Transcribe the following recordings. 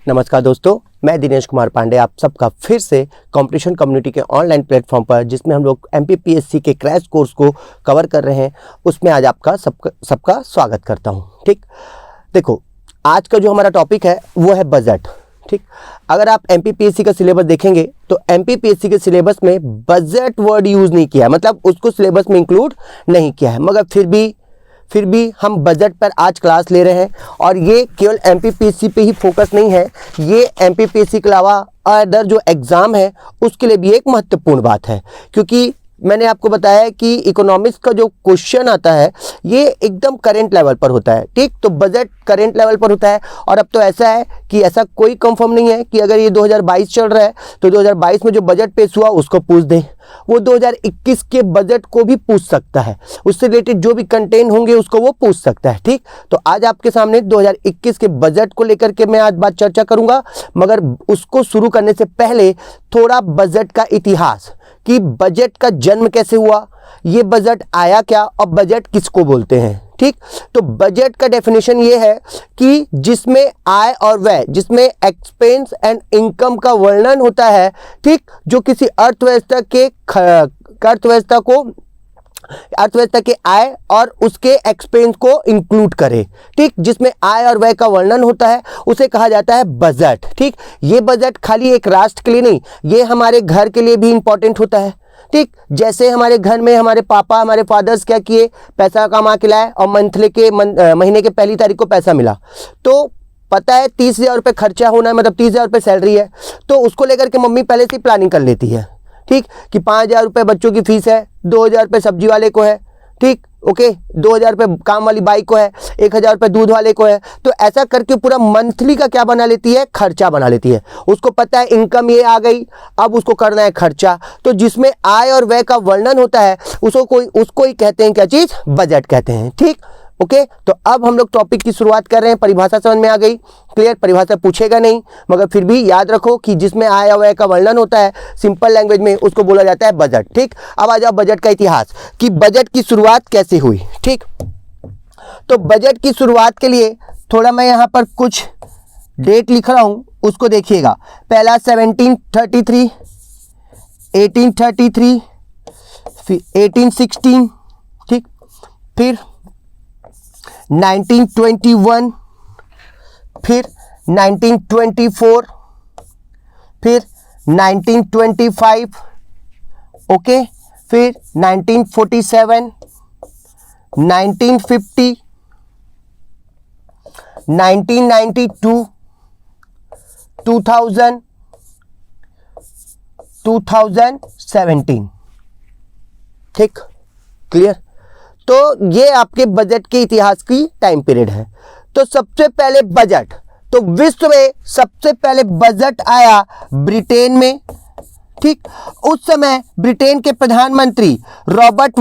नमस्कार दोस्तों, मैं दिनेश कुमार पांडे आप सबका फिर से कंपटीशन कम्युनिटी के ऑनलाइन प्लेटफॉर्म पर, जिसमें हम लोग एमपीपीएससी के क्रैश कोर्स को कवर कर रहे हैं, उसमें आज आपका सबका स्वागत करता हूं। ठीक, देखो आज का जो हमारा टॉपिक है वो है बजट। ठीक, अगर आप एमपीपीएससी का सिलेबस देखेंगे तो एमपीपीएससी के सिलेबस में बजट वर्ड यूज़ नहीं किया है, मतलब उसको सिलेबस में इंक्लूड नहीं किया है, मगर फिर भी हम बजट पर आज क्लास ले रहे हैं। और ये केवल एमपीपीएससी पे ही फोकस नहीं है, ये एमपीपीएससी के अलावा अदर जो एग्ज़ाम है उसके लिए भी एक महत्वपूर्ण बात है, क्योंकि मैंने आपको बताया कि इकोनॉमिक्स का जो क्वेश्चन आता है ये एकदम करेंट लेवल पर होता है। ठीक, तो बजट करेंट लेवल पर होता है। और अब तो ऐसा है कि ऐसा कोई कंफर्म नहीं है कि अगर ये 2022 चल रहा है तो 2022 में जो बजट पेश हुआ उसको पूछ दें, वो 2021 के बजट को भी पूछ सकता है, उससे रिलेटेड जो भी कंटेंट होंगे उसको वो पूछ सकता है। ठीक, तो आज आपके सामने 2021 के बजट को लेकर के मैं आज बात चर्चा करूंगा, मगर उसको शुरू करने से पहले थोड़ा बजट का इतिहास, कि बजट का जन्म कैसे हुआ, ये बजट आया क्या और बजट किसको बोलते हैं। ठीक, तो बजट का डेफिनेशन ये है कि जिसमें आय और व्यय, जिसमें एक्सपेंस एंड इनकम का वर्णन होता है। ठीक, जो किसी अर्थव्यवस्था के आय और उसके एक्सपेंस को इंक्लूड करे। ठीक, जिसमें आय और व्यय का वर्णन होता है उसे कहा जाता है बजट। ठीक, ये बजट खाली एक राष्ट्र के लिए नहीं, ये हमारे घर के लिए भी इंपॉर्टेंट होता है। ठीक, जैसे हमारे घर में हमारे पापा, हमारे फादर्स क्या किए, पैसा कमा के लाए और महीने के पहली तारीख को पैसा मिला, तो पता है 30,000 रुपये खर्चा होना है, मतलब 30,000 रुपये सैलरी है, तो उसको लेकर के मम्मी पहले से ही प्लानिंग कर लेती है। ठीक, कि 5,000 रुपये बच्चों की फीस है, 2,000 रुपये सब्जी वाले को है। ठीक, ओके, 2,000 रुपये काम वाली बाइक को है, 1,000 रुपये दूध वाले को है। तो ऐसा करके पूरा मंथली का क्या बना लेती है, खर्चा बना लेती है। उसको पता है इनकम ये आ गई, अब उसको करना है खर्चा। तो जिसमें आय और व्यय का वर्णन होता है उसको ही कहते हैं क्या चीज़, बजट कहते हैं। ठीक, ओके, तो अब हम लोग टॉपिक की शुरुआत कर रहे हैं। परिभाषा समझ में आ गई, क्लियर। परिभाषा पूछेगा नहीं, मगर फिर भी याद रखो कि जिसमें आय और व्यय का वर्णन होता है सिंपल लैंग्वेज में, उसको बोला जाता है बजट। ठीक, अब आ जाओ बजट का इतिहास, कि बजट की शुरुआत कैसे हुई। ठीक, तो बजट की शुरुआत के लिए थोड़ा मैं यहाँ पर कुछ डेट लिख रहा हूँ, उसको देखिएगा। पहला 1733, 1833, फिर 1816, ठीक, फिर 1921, फिर 1924, फिर 1925, ओके, फिर 1947, 1950, 1992, 2000, 2017। ठीक, क्लियर। तो ये आपके बजट के इतिहास की टाइम पीरियड है। तो सबसे पहले बजट, तो विश्व में सबसे पहले बजट आया ब्रिटेन में। ठीक, उस समय ब्रिटेन के प्रधानमंत्री रॉबर्ट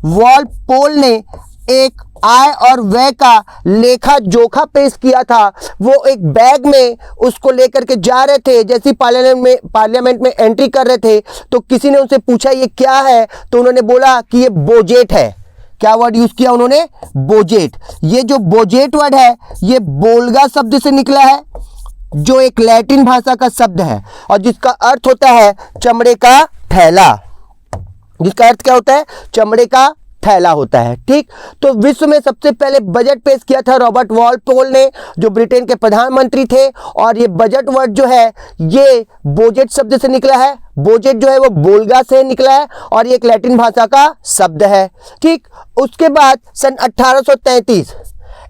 वॉलपोल ने एक आय और व्यय का लेखा जोखा पेश किया था। वो एक बैग में उसको लेकर के जा रहे थे, जैसे पार्लियामेंट में एंट्री कर रहे थे, तो किसी ने उनसे पूछा ये क्या है, तो उन्होंने बोला कि ये बोजेट है। क्या वर्ड यूज किया उन्होंने, बोजेट। ये जो बोजेट वर्ड है ये बोल्गा शब्द से निकला है, जो एक लैटिन भाषा का शब्द है और जिसका अर्थ होता है चमड़े का थैला। जिसका अर्थ क्या होता है, चमड़े का थैला होता है। ठीक, तो विश्व में सबसे पहले बजट पेश किया था रॉबर्ट वॉलपोल ने, जो ब्रिटेन के प्रधानमंत्री थे। और ये बजट वर्ड जो है ये बोजेट शब्द से निकला है। बोजेट जो है वो बोल्गा से निकला है और ये एक लैटिन भाषा का शब्द है। ठीक, उसके बाद सन 1833,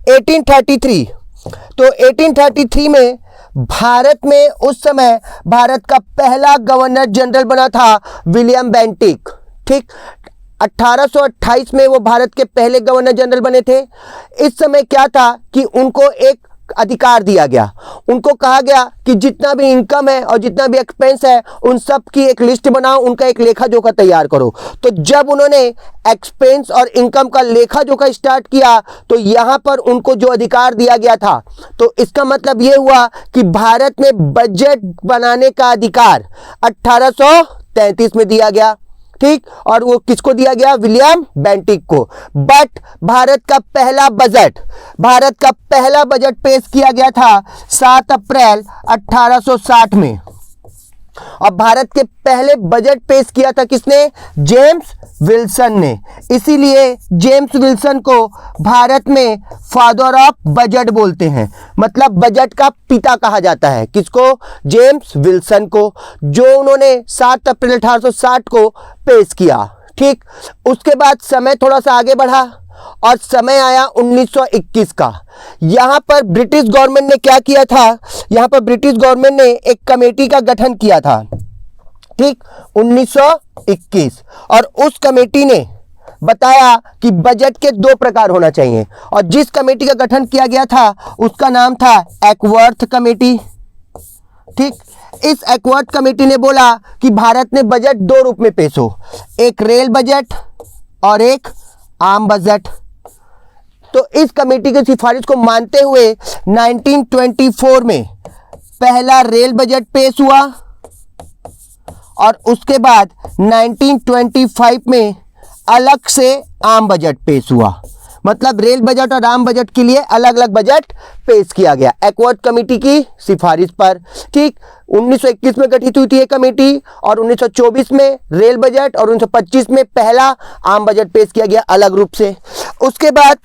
1833, तो 1833 में भारत में उस समय भारत का पहला गवर्नर जनरल बना था विलियम बेंटिक। ठीक, 1828 में वो भारत के पहले गवर्नर जनरल बने थे। इस समय क्या था कि उनको एक अधिकार दिया गया, उनको कहा गया कि जितना भी इनकम है और जितना भी एक्सपेंस है उन सब की एक लिस्ट बनाओ, उनका एक लेखा जोखा तैयार करो। तो जब उन्होंने एक्सपेंस और इनकम का लेखा जोखा स्टार्ट किया तो यहाँ पर उनको जो अधिकार दिया गया था, तो इसका मतलब ये हुआ कि भारत में बजट बनाने का अधिकार 1833 में दिया गया। ठीक, और वो किसको दिया गया? विलियम बेंटिक को। बट भारत का पहला बजट पेश किया गया था 7 अप्रैल 1860 में। और भारत के पहले बजट पेश किया था किसने? जेम्स विल्सन ने। इसीलिए जेम्स विल्सन को भारत में फादर ऑफ बजट बोलते हैं, मतलब बजट का पिता कहा जाता है। किसको? जेम्स विल्सन को, जो उन्होंने 7 अप्रैल 1860 को पेश किया। ठीक, उसके बाद समय थोड़ा सा आगे बढ़ा और समय आया 1921 का। यहां पर ब्रिटिश गवर्नमेंट ने क्या किया था? यहां पर ब्रिटिश गवर्नमेंट ने एक कमेटी का गठन किया था, ठीक, 1921। और उस कमेटी ने बताया कि बजट के 2 प्रकार होना चाहिए, और जिस कमेटी का गठन किया गया था उसका नाम था एकवर्थ कमेटी। ठीक, इस एकवर्थ कमेटी ने बोला कि भारत में बजट 2 रूप में पेश हो, एक रेल बजट और एक आम बजट। तो इस कमेटी की सिफारिश को मानते हुए 1924 में पहला रेल बजट पेश हुआ, और उसके बाद 1925 में अलग से आम बजट पेश हुआ। मतलब रेल बजट और आम बजट के लिए अलग अलग बजट पेश किया गया एकवर्थ कमेटी की सिफारिश पर। ठीक, 1921 में गठित हुई थी ये कमेटी, और 1924 में रेल बजट और 1925 में पहला आम बजट पेश किया गया अलग रूप से। उसके बाद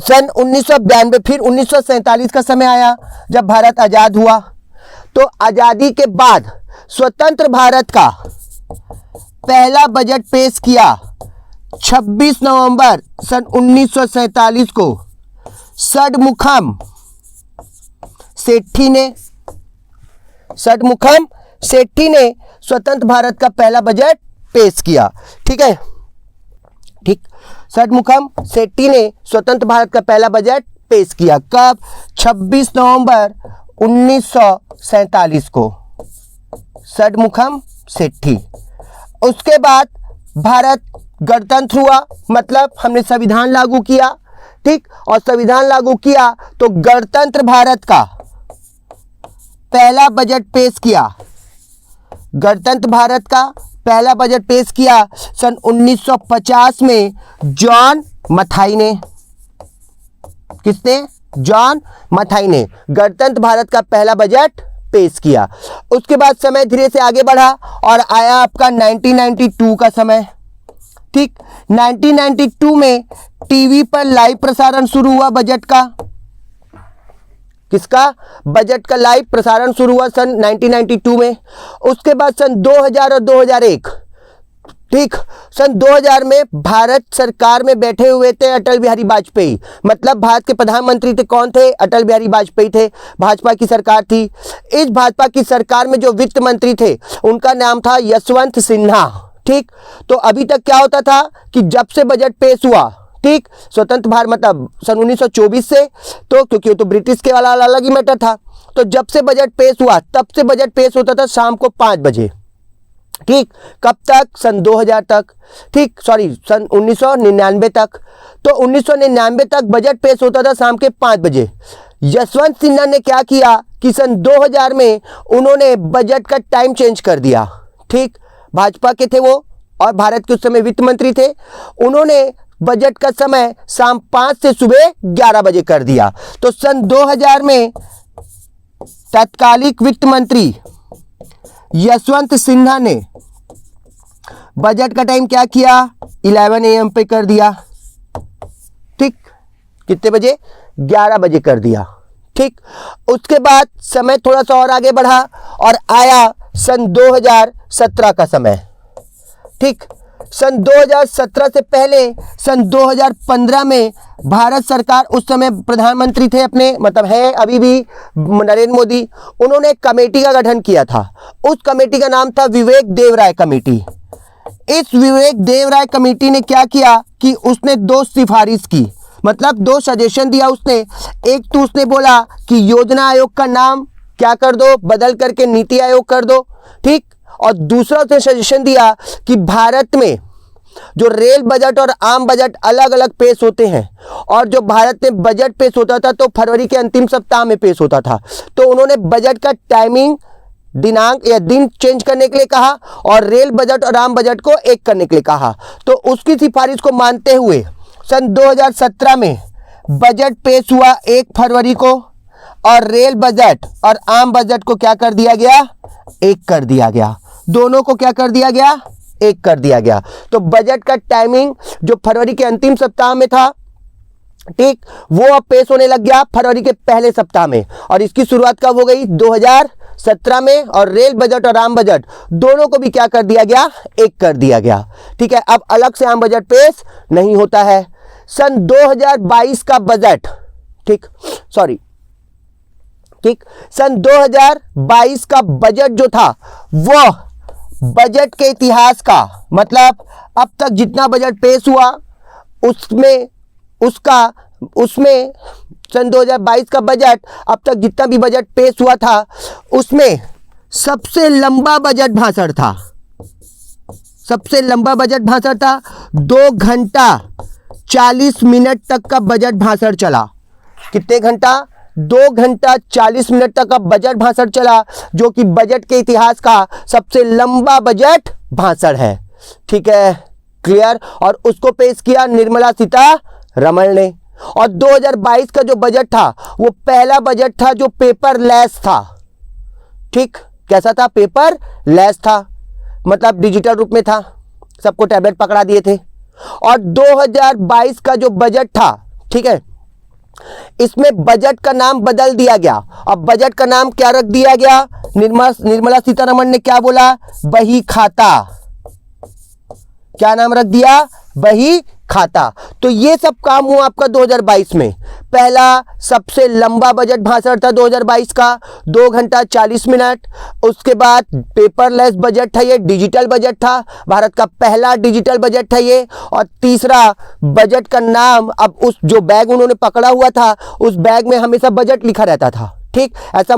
सन 1992 फिर 1947 का समय आया जब भारत आज़ाद हुआ। तो आज़ादी के बाद स्वतंत्र भारत का पहला बजट पेश किया 26 नवंबर सन 1947 को षडमुखम सेठी ने स्वतंत्र भारत का पहला बजट पेश किया। ठीक है, ठीक, षडमुखम सेठी ने स्वतंत्र भारत का पहला बजट पेश किया। कब? 26 नवंबर 1947 को, षडमुखम सेठी। उसके बाद भारत गणतंत्र हुआ, मतलब हमने संविधान लागू किया। ठीक, और संविधान लागू किया तो गणतंत्र भारत का पहला बजट पेश किया। गणतंत्र भारत का पहला बजट पेश किया सन 1950 में जॉन मथाई ने। किसने? जॉन मथाई ने गणतंत्र भारत का पहला बजट पेश किया। उसके बाद समय धीरे से आगे बढ़ा और आया आपका 1992 का समय। ठीक, 1992 में टीवी पर लाइव प्रसारण शुरू हुआ बजट का। किसका? बजट का लाइव प्रसारण शुरू हुआ सन 1992 में। उसके बाद सन 2000 और 2001, ठीक, सन 2000 में भारत सरकार में बैठे हुए थे अटल बिहारी वाजपेयी। मतलब भारत के प्रधानमंत्री थे कौन थे? अटल बिहारी वाजपेयी थे। भाजपा की सरकार थी। इस भाजपा की सरकार में जो वित्त मंत्री थे उनका नाम था यशवंत सिन्हा। ठीक, तो अभी तक क्या होता था कि जब से बजट पेश हुआ, ठीक, स्वतंत्र भारत मतलब सन 1924 से, तो क्योंकि वो तो ब्रिटिश के वाला अलग ही मैटर था, तो जब से बजट पेश हुआ तब से बजट पेश होता था शाम को 5 बजे। ठीक, कब तक? सन 2000 तक, ठीक, सॉरी सन 1999 तक। तो 1999 तक बजट पेश होता था शाम के 5 बजे। यशवंत सिन्हा ने क्या किया कि सन 2000 में उन्होंने बजट का टाइम चेंज कर दिया। ठीक, भाजपा के थे वो और भारत के उस समय वित्त मंत्री थे। उन्होंने बजट का समय शाम 5 से सुबह 11 बजे कर दिया। तो सन 2000 में तत्कालिक वित्त मंत्री यशवंत सिन्हा ने बजट का टाइम क्या किया? 11 AM पे कर दिया। ठीक, कितने बजे? 11 बजे कर दिया। ठीक, उसके बाद समय थोड़ा सा और आगे बढ़ा और आया सन 2017 का समय। ठीक, सन 2017 से पहले सन 2015 में भारत सरकार, उस समय प्रधानमंत्री थे अपने, मतलब है अभी भी नरेंद्र मोदी, उन्होंने एक कमेटी का गठन किया था। उस कमेटी का नाम था विवेक देवराय कमेटी। इस विवेक देवराय कमेटी ने क्या किया कि उसने 2 सिफारिश की, मतलब 2 सजेशन दिया उसने। एक तो उसने बोला कि योजना आयोग का नाम क्या कर दो, बदल करके नीति आयोग कर दो। ठीक, और दूसरा उसने सजेशन दिया कि भारत में जो रेल बजट और आम बजट अलग अलग पेश होते हैं, और जो भारत में बजट पेश होता था तो फरवरी के अंतिम सप्ताह में पेश होता था, तो उन्होंने बजट का टाइमिंग दिनांक या दिन चेंज करने के लिए कहा और रेल बजट और आम बजट को एक करने के लिए कहा। तो उसकी सिफारिश को मानते हुए सन 2017 में बजट पेश हुआ 1 फरवरी को और रेल बजट और आम बजट को क्या कर दिया गया, एक कर दिया गया। दोनों को क्या कर दिया गया, एक कर दिया गया। तो बजट का टाइमिंग जो फरवरी के अंतिम सप्ताह में था, ठीक, वो अब पेश होने लग गया फरवरी के पहले सप्ताह में। और इसकी शुरुआत कब हो गई, 2017 में। और रेल बजट और आम बजट दोनों को भी क्या कर दिया गया, एक कर दिया गया। ठीक है, अब अलग से आम बजट पेश नहीं होता है। सन 2022 का बजट, ठीक, सन 2022 का बजट जो था वह बजट के इतिहास का, मतलब अब तक जितना बजट पेश हुआ उसमें सन 2022 का बजट, अब तक जितना भी बजट पेश हुआ था उसमें सबसे लंबा बजट भाषण था। सबसे लंबा बजट भाषण था। 2 घंटा 40 मिनट तक का बजट भाषण चला। कितने घंटा, 2 घंटा 40 मिनट तक का बजट भाषण चला, जो कि बजट के इतिहास का सबसे लंबा बजट भाषण है। ठीक है, क्लियर। और उसको पेश किया निर्मला सीतारमण ने। और 2022 का जो बजट था वो पहला बजट था जो पेपरलेस था। ठीक, कैसा था, पेपरलेस था, मतलब डिजिटल रूप में था, सबको टैबलेट पकड़ा दिए थे। और 2022 का जो बजट था, ठीक है, इसमें बजट का नाम बदल दिया गया। अब बजट का नाम क्या रख दिया गया, निर्मला सीतारमण ने क्या बोला, बही खाता। क्या नाम रख दिया, बही खाता। तो ये सब काम हुआ आपका 2022 में। पहला सबसे लंबा बजट भाषण था 2022 का, 2 घंटा 40 मिनट। उसके बाद पेपरलेस बजट था, ये डिजिटल बजट था, भारत का पहला डिजिटल बजट था ये। और तीसरा बजट का नाम, अब उस जो बैग उन्होंने पकड़ा हुआ था उस बैग में हमेशा बजट लिखा रहता था। ठीक, ऐसा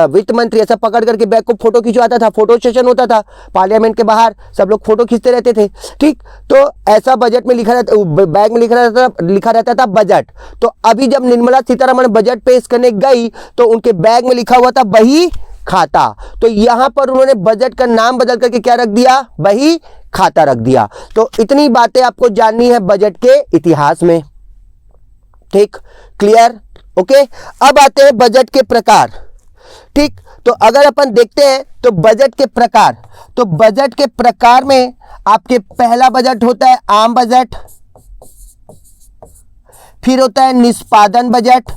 वित्त मंत्री ऐसा पकड़ करके बैग को फोटो खिंचवाता था, फोटो सेशन होता था पार्लियामेंट के बाहर, सब लोग फोटो खींचते रहते थे। ठीक, तो ऐसा बजट में लिखा रहता, बैग में लिखा रहता था बजट। तो अभी जब निर्मला सीतारमण बजट पेश करने गई तो उनके बैग में लिखा हुआ था बही खाता। तो यहां पर उन्होंने बजट का नाम बदल करके क्या रख दिया, बही खाता रख दिया। तो इतनी बातें आपको जाननी है बजट के इतिहास में। ठीक, क्लियर, ओके। अब आते हैं बजट के प्रकार। ठीक, तो अगर अपन देखते हैं तो बजट के प्रकार, तो बजट के प्रकार में आपके पहला बजट होता है आम बजट, फिर होता है निष्पादन बजट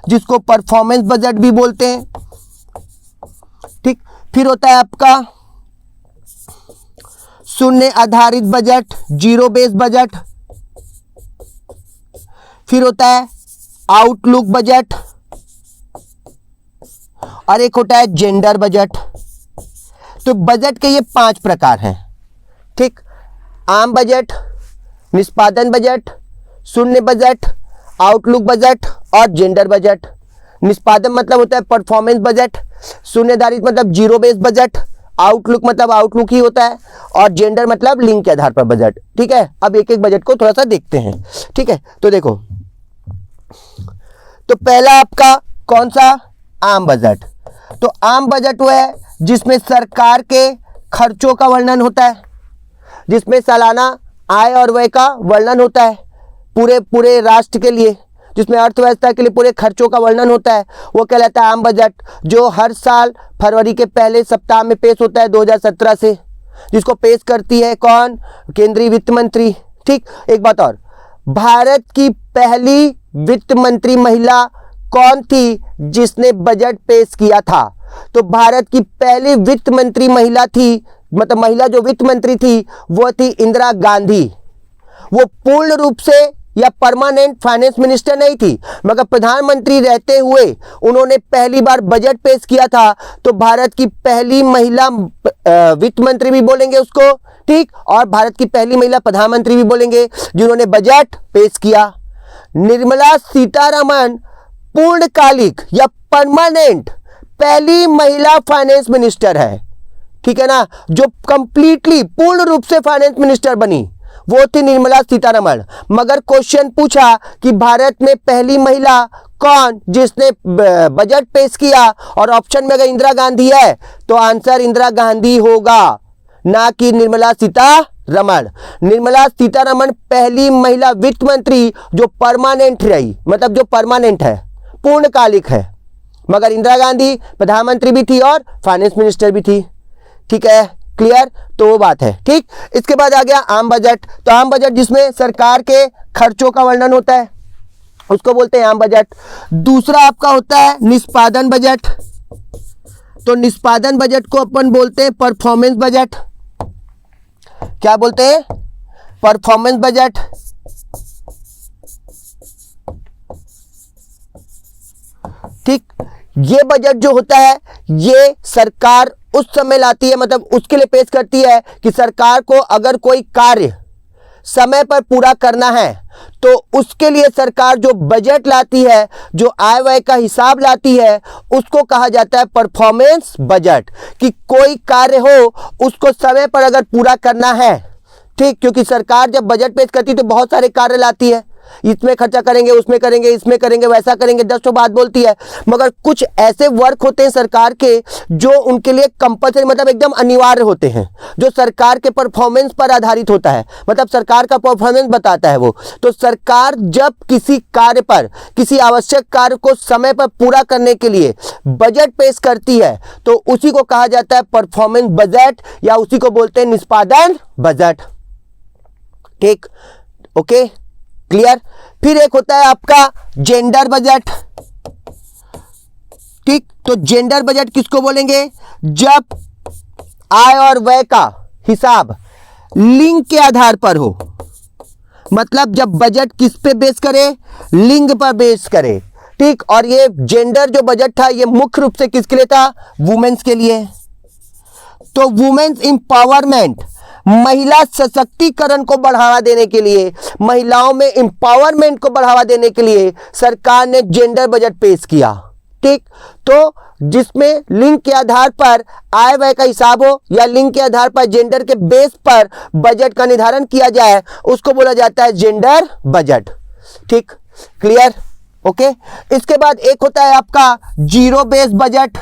जिसको परफॉर्मेंस बजट भी बोलते हैं। ठीक, फिर होता है आपका शून्य आधारित बजट, जीरो बेस बजट। फिर होता है आउटलुक बजट और एक होता है जेंडर बजट। तो बजट के ये 5 प्रकार हैं। ठीक, आम बजट, निष्पादन बजट, शून्य बजट, आउटलुक बजट और जेंडर बजट। निष्पादन मतलब होता है परफॉर्मेंस बजट, शून्य आधारित मतलब जीरो बेस बजट, आउटलुक मतलब आउटलुक ही होता है, और जेंडर मतलब लिंग के आधार पर बजट। ठीक है, अब एक एक बजट को थोड़ा सा देखते हैं। ठीक है, तो देखो, तो पहला आपका कौन सा, आम बजट। तो आम बजट वो है जिसमें सरकार के खर्चों का वर्णन होता है, जिसमें सालाना आय और व्यय का वर्णन होता है पूरे राष्ट्र के लिए, जिसमें अर्थव्यवस्था के लिए पूरे खर्चों का वर्णन होता है, वो कहलाता है आम बजट, जो हर साल फरवरी के पहले सप्ताह में पेश होता है 2017 से, जिसको पेश करती है कौन, केंद्रीय वित्त मंत्री। ठीक, एक बात और, भारत की पहली वित्त मंत्री महिला कौन थी जिसने बजट पेश किया था, तो भारत की पहली वित्त मंत्री महिला थी, मतलब महिला जो वित्त मंत्री थी वो थी इंदिरा गांधी। वो पूर्ण रूप से या परमानेंट फाइनेंस मिनिस्टर नहीं थी, मगर प्रधानमंत्री रहते हुए उन्होंने पहली बार बजट पेश किया था। तो भारत की पहली महिला वित्त मंत्री भी बोलेंगे उसको, ठीक, और भारत की पहली महिला प्रधानमंत्री भी बोलेंगे जिन्होंने बजट पेश किया। निर्मला सीतारमण पूर्णकालिक या परमानेंट पहली महिला फाइनेंस मिनिस्टर है, ठीक है ना, जो कंप्लीटली पूर्ण रूप से फाइनेंस मिनिस्टर बनी, वो थी निर्मला सीतारमण। मगर क्वेश्चन पूछा कि भारत में पहली महिला कौन जिसने बजट पेश किया, और ऑप्शन में अगर इंदिरा गांधी है तो आंसर इंदिरा गांधी होगा, ना कि निर्मला सीतारमण। निर्मला सीतारमण पहली महिला वित्त मंत्री जो परमानेंट रही, मतलब जो परमानेंट है, पूर्णकालिक है, मगर इंदिरा गांधी प्रधानमंत्री भी थी और फाइनेंस मिनिस्टर भी थी। ठीक है, क्लियर, तो वो बात है। ठीक, इसके बाद आ गया आम बजट। तो आम बजट जिसमें सरकार के खर्चों का वर्णन होता है उसको बोलते हैं आम बजट। दूसरा आपका होता है निष्पादन बजट। तो निष्पादन बजट को अपन बोलते हैं परफॉर्मेंस बजट। क्या बोलते हैं? Performance budget. ठीक, ये बजट जो होता है ये सरकार उस समय लाती है, मतलब उसके लिए पेश करती है कि सरकार को अगर कोई कार्य समय पर पूरा करना है तो उसके लिए सरकार जो बजट लाती है, जो आय व्यय का हिसाब लाती है, उसको कहा जाता है परफॉर्मेंस बजट। कि कोई कार्य हो उसको समय पर अगर पूरा करना है, ठीक, क्योंकि सरकार जब बजट पेश करती है तो बहुत सारे कार्य लाती है, इसमें खर्चा करेंगे, उसमें करेंगे, इसमें करेंगे, वैसा करेंगे, 10 बात बोलती है, मगर कुछ ऐसे वर्क होते हैं सरकार के जो उनके लिए कंपल्सरी, मतलब एकदम अनिवार्य होते हैं, जो सरकार के परफॉर्मेंस पर आधारित होता है, मतलब सरकार का परफॉर्मेंस बताता है वो। तो सरकार जब किसी कार्य पर, किसी आवश्यक कार्य को समय पर पूरा करने के लिए बजट पेश करती है तो उसी को कहा जाता है परफॉर्मेंस बजट, या उसी को बोलते हैं निष्पादन बजट। ठीक, ओके, क्लियर। फिर एक होता है आपका जेंडर बजट। ठीक, तो जेंडर बजट किसको बोलेंगे? जब आय और व्यय का हिसाब लिंग के आधार पर हो, मतलब जब बजट किस पे बेस करे? लिंग पर बेस करे। ठीक, और ये जेंडर जो बजट था ये मुख्य रूप से किसके लिए था? वुमेन्स के लिए। तो वुमेन्स एम्पावरमेंट, महिला सशक्तिकरण को बढ़ावा देने के लिए, महिलाओं में एम्पावरमेंट को बढ़ावा देने के लिए सरकार ने जेंडर बजट पेश किया। ठीक, तो जिसमें लिंग के आधार पर आय व्यय का हिसाब हो या लिंग के आधार पर जेंडर के बेस पर बजट का निर्धारण किया जाए उसको बोला जाता है जेंडर बजट। ठीक, क्लियर, ओके। इसके बाद एक होता है आपका zero base budget.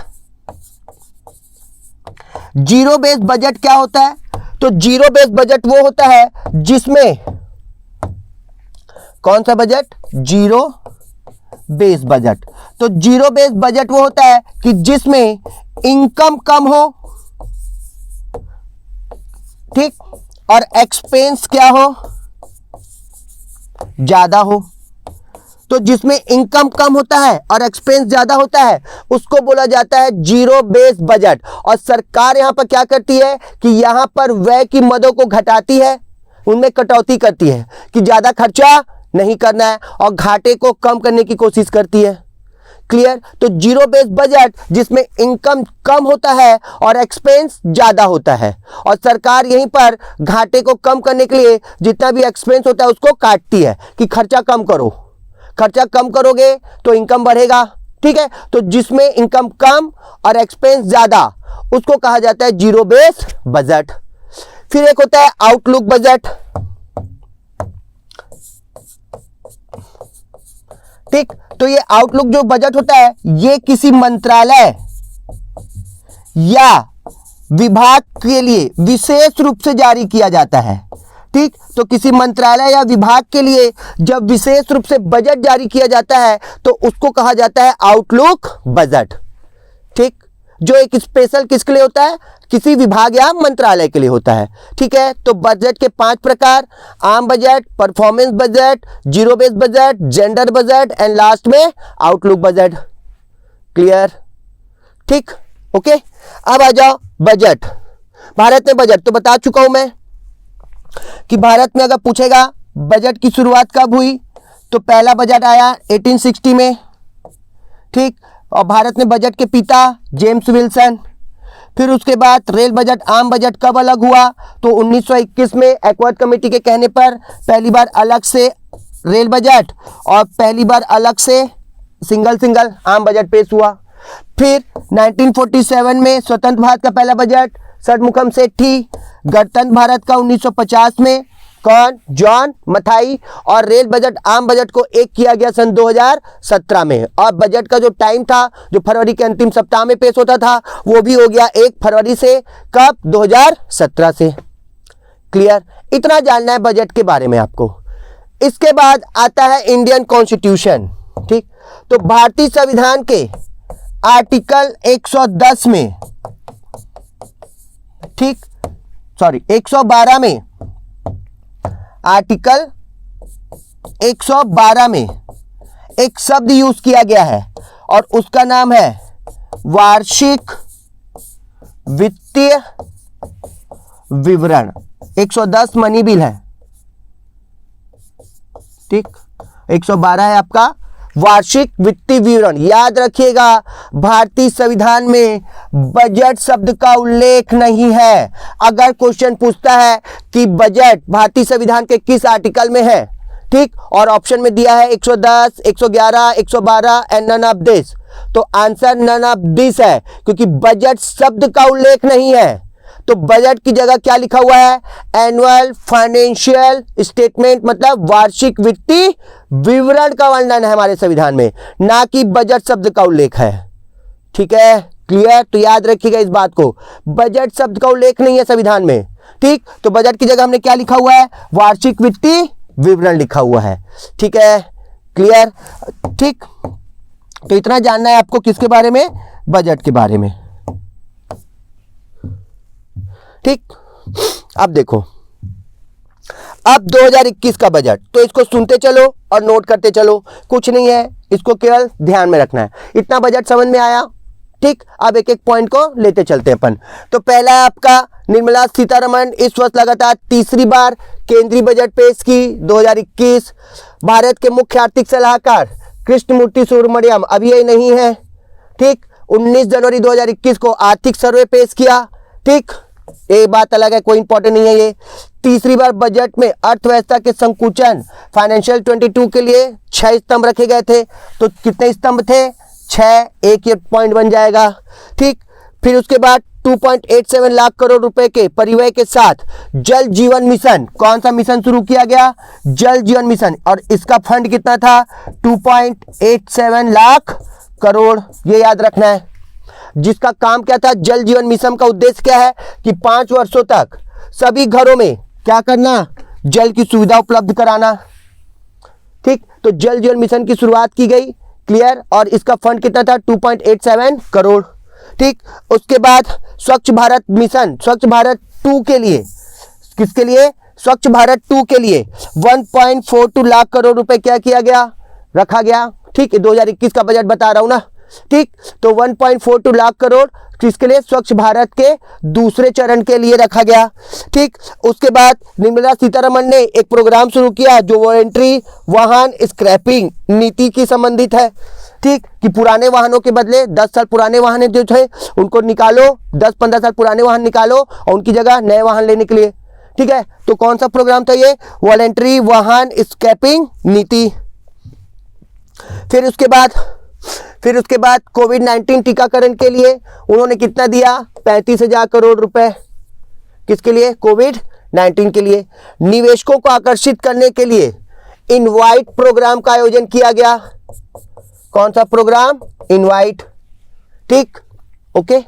Zero base budget क्या होता है? तो जीरो बेस बजट वो होता है जिसमें, कौन सा बजट? Zero base budget. तो जीरो बेस बजट वो होता है कि जिसमें इनकम कम हो, ठीक, और एक्सपेंस क्या हो? ज्यादा हो। तो जिसमें इनकम कम होता है और एक्सपेंस ज्यादा होता है उसको बोला जाता है जीरो बेस बजट। और सरकार यहां पर क्या करती है कि यहां पर व्यय की मदों को घटाती है, उनमें कटौती करती है कि ज्यादा खर्चा नहीं करना है और घाटे को कम करने की कोशिश करती है। क्लियर। तो जीरो बेस बजट जिसमें इनकम कम होता है और एक्सपेंस ज्यादा होता है, और सरकार यहीं पर घाटे को कम करने के लिए जितना भी एक्सपेंस होता है उसको काटती है कि खर्चा कम करो, खर्चा कम करोगे तो इनकम बढ़ेगा। ठीक है, तो जिसमें इनकम कम और एक्सपेंस ज्यादा उसको कहा जाता है जीरो बेस बजट। फिर एक होता है आउटलुक बजट। ठीक, तो ये आउटलुक जो बजट होता है ये किसी मंत्रालय या विभाग के लिए विशेष रूप से जारी किया जाता है। ठीक, तो किसी मंत्रालय या विभाग के लिए जब विशेष रूप से बजट जारी किया जाता है तो उसको कहा जाता है आउटलुक बजट। ठीक, जो एक स्पेशल किसके लिए होता है? किसी विभाग या मंत्रालय के लिए होता है। ठीक है, तो बजट के 5 प्रकार: आम budget, performance budget, zero base budget, gender budget and last में आउटलुक बजट। क्लियर? ठीक, ओके। अब आ जाओ बजट। भारत में बजट तो बता चुका हूं मैं कि भारत में अगर पूछेगा बजट की शुरुआत कब हुई तो पहला बजट आया 1860 में। ठीक, और भारत में बजट के पिता जेम्स विल्सन। फिर उसके बाद रेल बजट, आम बजट कब अलग हुआ तो 1921 में एक्वर्ड कमेटी के कहने पर पहली बार अलग से रेल बजट और पहली बार अलग से सिंगल आम बजट पेश हुआ। फिर 1947 में स्वतंत्र भारत का पहला बजट षणमुखम सेठी, गणतंत्र भारत का 1950 में, कौन? जॉन मथाई। और रेल बजट आम बजट को एक किया गया सन 2017 में। और बजट का जो टाइम था, जो फरवरी के अंतिम सप्ताह में पेश होता था, वो भी हो गया 1 फरवरी से। कब? 2017 से। क्लियर? इतना जानना है बजट के बारे में आपको। इसके बाद आता है इंडियन कॉन्स्टिट्यूशन। ठीक, तो भारतीय संविधान के आर्टिकल 110 में, ठीक, सॉरी 112 में, आर्टिकल 112 में एक शब्द यूज किया गया है और उसका नाम है वार्षिक वित्तीय विवरण। 110 मनी बिल है, ठीक, 112 है आपका वार्षिक वित्तीय विवरण। याद रखिएगा, भारतीय संविधान में बजट शब्द का उल्लेख नहीं है। अगर क्वेश्चन पूछता है कि बजट भारतीय संविधान के किस आर्टिकल में है, ठीक, और ऑप्शन में दिया है 110, 111, 112 एंड नन ऑफ दिस, तो आंसर नन ऑफ दिस है, क्योंकि बजट शब्द का उल्लेख नहीं है। तो बजट की जगह क्या लिखा हुआ है? एनुअल फाइनेंशियल स्टेटमेंट, मतलब वार्षिक वित्तीय विवरण का वर्णन है हमारे संविधान में, ना कि बजट शब्द का उल्लेख है। ठीक है, क्लियर? तो याद रखिएगा इस बात को, बजट शब्द का उल्लेख नहीं है संविधान में। ठीक, तो बजट की जगह हमने क्या लिखा हुआ है? वार्षिक वित्तीय विवरण लिखा हुआ है। ठीक है, क्लियर? ठीक, तो इतना जानना है आपको किसके बारे में? बजट के बारे में। ठीक, अब देखो, अब 2021 का बजट, तो इसको सुनते चलो और नोट करते चलो, कुछ नहीं है, इसको केवल ध्यान में रखना है। इतना बजट समझ में आया? ठीक, अब एक एक पॉइंट को लेते चलते हैं अपन। तो पहला है आपका, निर्मला सीतारमण इस वर्ष लगातार तीसरी बार केंद्रीय बजट पेश की 2021। भारत के मुख्य आर्थिक सलाहकार कृष्णमूर्ति सुब्रमण्यम अभी ये नहीं है। ठीक, 19 जनवरी 2021 को आर्थिक सर्वे पेश किया। ठीक, ये बात अलग है, कोई इंपॉर्टेंट नहीं है ये। तीसरी बार बजट में अर्थव्यवस्था के संकुचन फाइनेंशियल 22 के लिए 6 स्तंभ रखे गए थे। तो कितने स्तंभ थे? 6, एक ये पॉइंट बन जाएगा। ठीक, फिर उसके बाद 2.87 लाख करोड़ रुपए के परिव्यय के साथ जल जीवन मिशन, कौन सा मिशन शुरू किया गया? जल जीवन मिशन, और इसका फंड कितना था? 2.87 लाख करोड़, ये याद रखना है। जिसका काम क्या था? जल जीवन मिशन का उद्देश्य क्या है कि 5 वर्षों तक सभी घरों में क्या करना? जल की सुविधा उपलब्ध कराना। ठीक, तो जल जीवन मिशन की शुरुआत की गई। क्लियर? और इसका फंड कितना था? 2.87 करोड़। ठीक, उसके बाद स्वच्छ भारत मिशन, स्वच्छ भारत 2 के लिए, किसके लिए? स्वच्छ भारत 2 के लिए 1.42 लाख करोड़ रुपए क्या किया गया? रखा गया। ठीक, 2021 का बजट बता रहा हूं ना। ठीक, तो 1.42 लाख करोड़ किसके लिए? स्वच्छ भारत के दूसरे चरण के लिए रखा गया। ठीक, उसके बाद निर्मला सीतारमण ने एक प्रोग्राम शुरू किया जो वॉलंटरी वाहन स्क्रैपिंग नीति की संबंधित है। ठीक, कि पुराने वाहनों के बदले 10 साल पुराने वाहन जो थे उनको निकालो, 10-15 साल पुराने वाहन निकालो और उनकी जगह नए वाहन लेने के लिए। ठीक है, तो कौन सा प्रोग्राम था ये? वॉलंटरी वाहन स्क्रैपिंग नीति। फिर उसके बाद कोविड-19 टीकाकरण के लिए उन्होंने कितना दिया? 35,000 करोड़ रुपए। किसके लिए? कोविड-19 के लिए। निवेशकों को आकर्षित करने के लिए इनवाइट प्रोग्राम का आयोजन किया गया। कौन सा प्रोग्राम? इनवाइट। ठीक, ओके,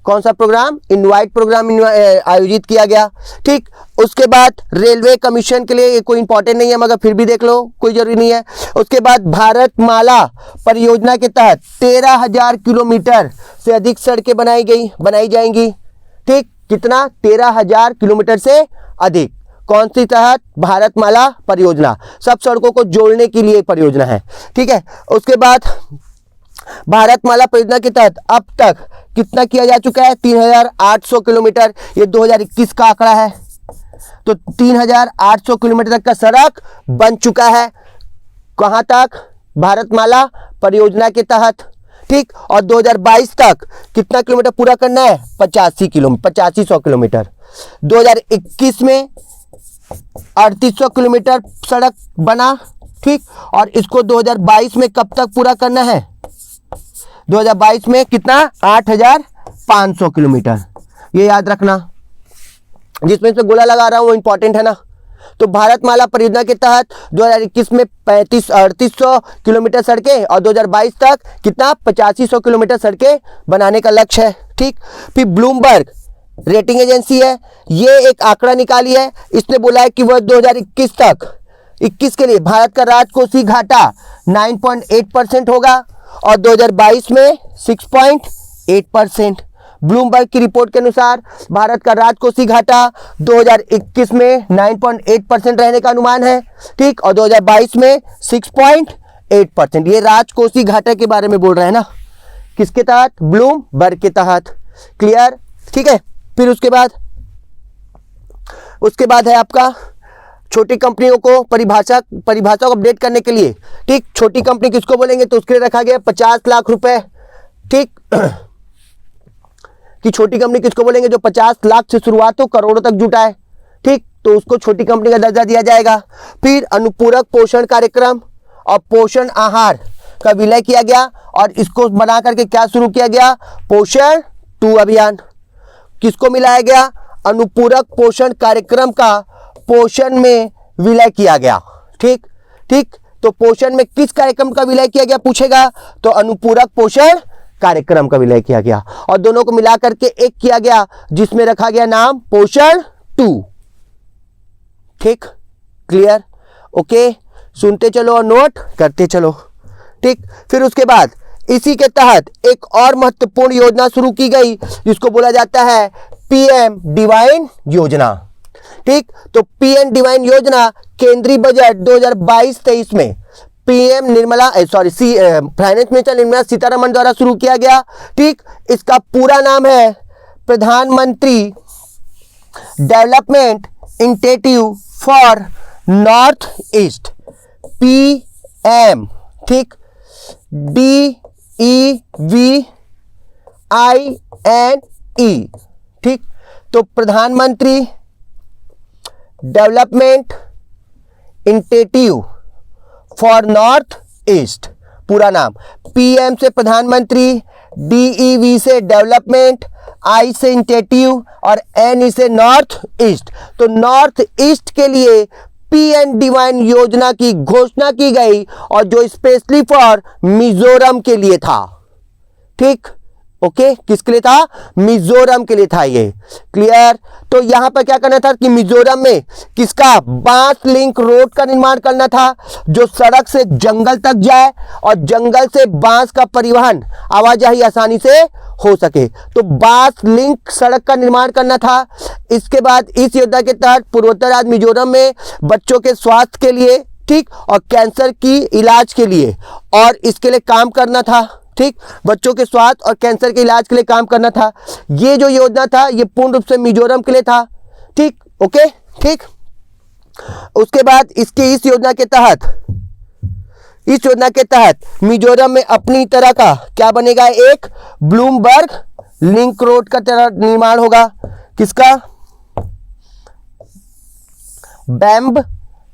कौन सा प्रोग्राम? इनवाइट प्रोग्राम आयोजित किया गया। ठीक, उसके बाद रेलवे कमीशन के लिए, ये कोई इंपॉर्टेंट नहीं है मगर फिर भी देख लो, कोई जरूरी नहीं है। उसके बाद भारत माला परियोजना के तहत 13,000 किलोमीटर से अधिक सड़कें बनाई जाएंगी। ठीक, कितना? 13,000 किलोमीटर से अधिक। कौन सी तहत? भारत माला परियोजना, सब सड़कों को जोड़ने के लिए परियोजना है। ठीक है, उसके बाद भारत माला परियोजना के तहत अब तक कितना किया जा चुका है? 3,800 किलोमीटर। ये 2021 का आंकड़ा है। तो 3,800 किलोमीटर तक का सड़क बन चुका है। कहां तक? भारत माला परियोजना के तहत। ठीक, और 2022 तक कितना किलोमीटर पूरा करना है? 8500 किलोमीटर। 2021 में 3800 किलोमीटर सड़क बना। ठीक, और इसको 2022 में कब तक पूरा करना है? 2022 में कितना? 8,500 किलोमीटर। ये याद रखना, जिसमें से गोला लगा रहा हूं वो इंपॉर्टेंट है ना। तो भारतमाला परियोजना के तहत 2021 में 3800 किलोमीटर सड़कें और 2022 तक कितना 8500 किलोमीटर सड़कें बनाने का लक्ष्य है। ठीक, फिर ब्लूमबर्ग रेटिंग एजेंसी है, ये एक आंकड़ा निकाली है। इसने बोला है कि वह 2021 तक 21 के लिए भारत का राजकोषीय घाटा 9.8% होगा और 2022 में 6.8%। ब्लूमबर्ग की रिपोर्ट के अनुसार भारत का राजकोषीय घाटा 2021 में 9.8% रहने का अनुमान है। ठीक, और 2022 में 6.8%। ये राजकोषीय घाटे के बारे में बोल रहे हैं ना, किसके तहत? ब्लूमबर्ग के तहत। क्लियर? ठीक है। फिर उसके बाद है आपका छोटी कंपनियों को परिभाषा को अपडेट करने के लिए। ठीक, छोटी कंपनी किसको बोलेंगे? तो उसके लिए रखा गया 50 लाख रुपए। ठीक, कि छोटी कंपनी किसको बोलेंगे? जो 50 लाख से शुरुआत हो करोड़ों तक जुटाए। ठीक, तो उसको छोटी कंपनी का दर्जा दिया जाएगा। फिर अनुपूरक पोषण कार्यक्रम और पोषण आहार का विलय किया गया और इसको बना करके क्या शुरू किया गया? पोषण 2 अभियान। किसको मिलाया गया? अनुपूरक पोषण कार्यक्रम का पोषण में विलय किया गया। ठीक, तो पोषण में किस कार्यक्रम का विलय किया गया पूछेगा, तो अनुपूरक पोषण कार्यक्रम का विलय किया गया और दोनों को मिला करके एक किया गया जिसमें रखा गया नाम पोषण 2। ठीक, क्लियर? ओके, सुनते चलो और नोट करते चलो। ठीक, फिर उसके बाद इसी के तहत एक और महत्वपूर्ण योजना शुरू की गई जिसको बोला जाता है पीएम डिवाइन योजना। ठीक, तो पीएम डिवाइन योजना केंद्रीय बजट 2022-23 में फाइनेंस मिनिस्टर निर्मला सीतारमण द्वारा शुरू किया गया। ठीक, इसका पूरा नाम है प्रधानमंत्री development initiative for north east, PM. ठीक, DEVINE। ठीक, तो प्रधानमंत्री development initiative for north east, पूरा नाम। पीएम से प्रधानमंत्री, DEV से डेवलपमेंट, I से इनिशिएटिव और NE से नॉर्थ ईस्ट। तो नॉर्थ ईस्ट के लिए पीएम डिवाइन योजना की घोषणा की गई और जो स्पेशली फॉर मिजोरम के लिए था। ठीक, ओके, किसके लिए था? मिजोरम के लिए था ये। क्लियर? तो यहां पर क्या करना था कि मिजोरम में किसका? बांस लिंक रोड का निर्माण करना था जो सड़क से जंगल तक जाए और जंगल से बांस का परिवहन आवाजाही आसानी से हो सके। तो बांस लिंक सड़क का निर्माण करना था। इसके बाद इस योजना के तहत पूर्वोत्तर राज्य मिजोरम में बच्चों के स्वास्थ्य के लिए, ठीक, और कैंसर की इलाज के लिए और इसके लिए काम करना था। ठीक, बच्चों के स्वास्थ्य और कैंसर के इलाज के लिए काम करना था। ये जो योजना था ये पूर्ण रूप से मिजोरम के लिए था। ठीक, ओके, ठीक। उसके बाद इस योजना के तहत मिजोरम में अपनी तरह का क्या बनेगा? एक ब्लूमबर्ग लिंक रोड का तरह निर्माण होगा। किसका? बैम्ब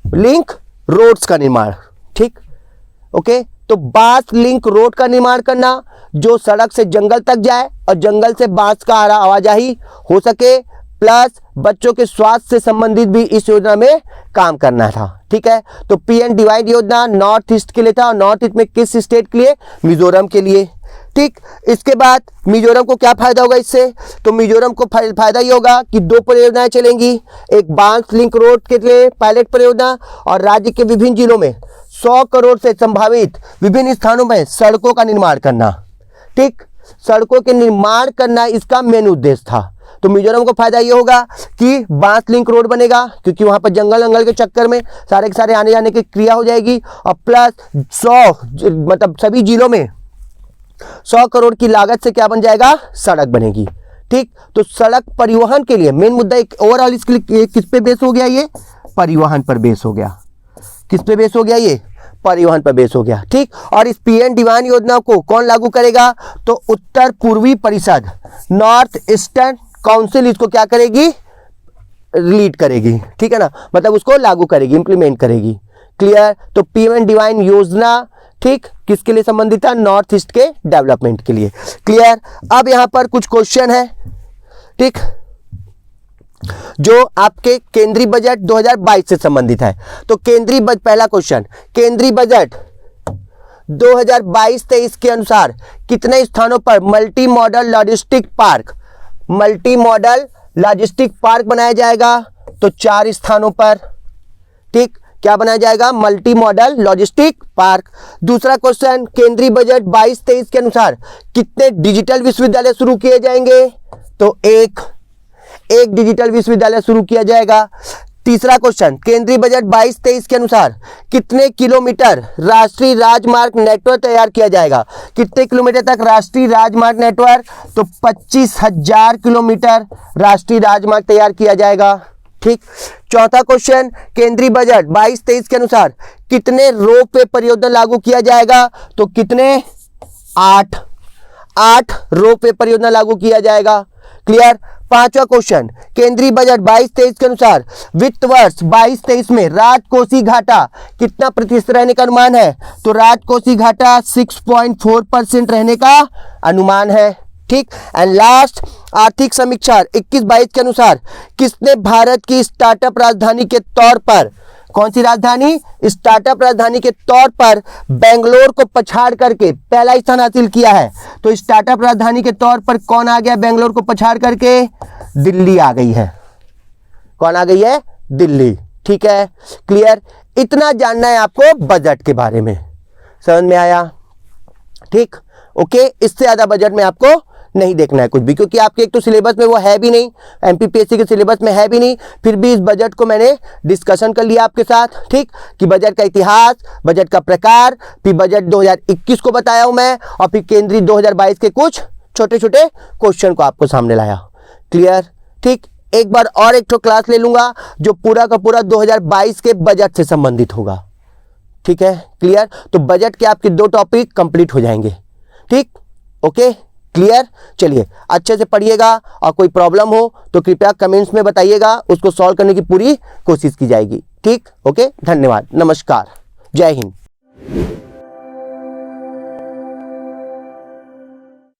लिंक रोड्स का निर्माण। ठीक, ओके, तो बांस लिंक रोड का निर्माण करना जो सड़क से जंगल तक जाए और जंगल से बांस का आवाजाही हो सके, प्लस बच्चों के स्वास्थ्य से संबंधित भी इस योजना में काम करना था। ठीक है, तो पीएम डिवाइन योजना नॉर्थ ईस्ट के लिए था और नॉर्थ ईस्ट में किस स्टेट के लिए? मिजोरम के लिए। ठीक, इसके बाद मिजोरम को क्या फायदा होगा इससे? तो मिजोरम को फायदा ये होगा कि 2 परियोजनाएं चलेंगी, एक बांस लिंक रोड के लिए पायलट परियोजना और राज्य के विभिन्न जिलों में 100 करोड़ से संभावित विभिन्न स्थानों में सड़कों का निर्माण करना। ठीक, सड़कों के निर्माण करना इसका मेन उद्देश्य था। तो मिजोरम को फायदा ये होगा कि बांस लिंक रोड बनेगा क्योंकि वहां पर जंगल के चक्कर में सारे के सारे आने जाने की क्रिया हो जाएगी और प्लस 100 मतलब सभी जिलों में 100 करोड़ की लागत से क्या बन जाएगा? सड़क बनेगी। ठीक, तो सड़क परिवहन के लिए मेन मुद्दा एक ओवरऑल इसके लिए किस पे बेस हो गया? ये परिवहन पर बेस हो गया। किस पे बेस हो गया? ये परिवहन पर बेस हो गया। ठीक, और इस पीएम डिवाइन योजना को कौन लागू करेगा? तो उत्तर पूर्वी परिषद, नॉर्थ ईस्टर्न काउंसिल इसको क्या करेगी? लीड करेगी। ठीक है ना, मतलब उसको लागू करेगी, इंप्लीमेंट करेगी। क्लियर? तो पीएम डिवाइन योजना ठीक किसके लिए संबंधित था? नॉर्थ ईस्ट के डेवलपमेंट के लिए। क्लियर? अब यहां पर कुछ क्वेश्चन है। ठीक, जो आपके केंद्रीय बजट 2022 से संबंधित है। तो केंद्रीय बजट, पहला क्वेश्चन, केंद्रीय बजट 2022-23 के अनुसार कितने स्थानों पर मल्टी मॉडल लॉजिस्टिक पार्क बनाया जाएगा? तो 4 स्थानों पर। ठीक, क्या बनाया जाएगा? Multi modal logistic park. दूसरा क्वेश्चन, केंद्रीय बजट 22-23 के अनुसार कितने डिजिटल विश्वविद्यालय शुरू किए जाएंगे? तो एक डिजिटल विश्वविद्यालय शुरू किया जाएगा। तीसरा क्वेश्चन, केंद्रीय बजट 22-23 के अनुसार कितने किलोमीटर राष्ट्रीय राजमार्ग नेटवर्क तैयार किया जाएगा? कितने किलोमीटर तक राष्ट्रीय राजमार्ग नेटवर्क? तो 25,000 किलोमीटर राष्ट्रीय राजमार्ग तैयार किया जाएगा। ठीक। चौथा क्वेश्चन, केंद्रीय बजट 22-23 के अनुसार कितने रोपवे परियोजना लागू किया जाएगा? तो कितने? 8 रोपवे परियोजना लागू किया जाएगा। क्लियर। पांचवा क्वेश्चन, केंद्रीय बजट 22-23 के अनुसार वित्त वर्ष 22-23 में राजकोषीय घाटा कितना प्रतिशत रहने का अनुमान है? तो राजकोषीय घाटा 6.4% रहने का अनुमान है। ठीक। एंड लास्ट, आर्थिक समीक्षा 21-22 के अनुसार किसने भारत की स्टार्टअप राजधानी के तौर पर, कौन सी राजधानी? स्टार्टअप राजधानी के तौर पर बेंगलोर को पछाड़ करके पहला स्थान हासिल किया है? तो स्टार्टअप राजधानी के तौर पर कौन आ गया बेंगलोर को पछाड़ करके? दिल्ली आ गई है। कौन आ गई है? दिल्ली। ठीक है, क्लियर। इतना जानना है आपको बजट के बारे में, समझ में आया? ठीक, ओके। इससे ज्यादा बजट में आपको नहीं देखना है कुछ भी, क्योंकि आपके एक तो सिलेबस में वो है भी नहीं, एमपीपीएससी के सिलेबस में है भी नहीं। फिर भी इस बजट को मैंने डिस्कशन कर लिया आपके साथ। ठीक, कि बजट का इतिहास, बजट का प्रकार, फिर बजट 2021 को बताया हूं मैं, और फिर केंद्रीय 2022 के कुछ छोटे छोटे क्वेश्चन को आपको सामने लाया। क्लियर। ठीक, एक बार और एक तो क्लास ले लूंगा जो पूरा का पूरा 2022 के बजट से संबंधित होगा। ठीक है, क्लियर। तो बजट के आपके 2 टॉपिक कंप्लीट हो जाएंगे। ठीक, ओके, क्लियर। चलिए, अच्छे से पढ़िएगा, और कोई प्रॉब्लम हो तो कृपया कमेंट्स में बताइएगा, उसको सॉल्व करने की पूरी कोशिश की जाएगी। ठीक, ओके, धन्यवाद, नमस्कार, जय हिंद।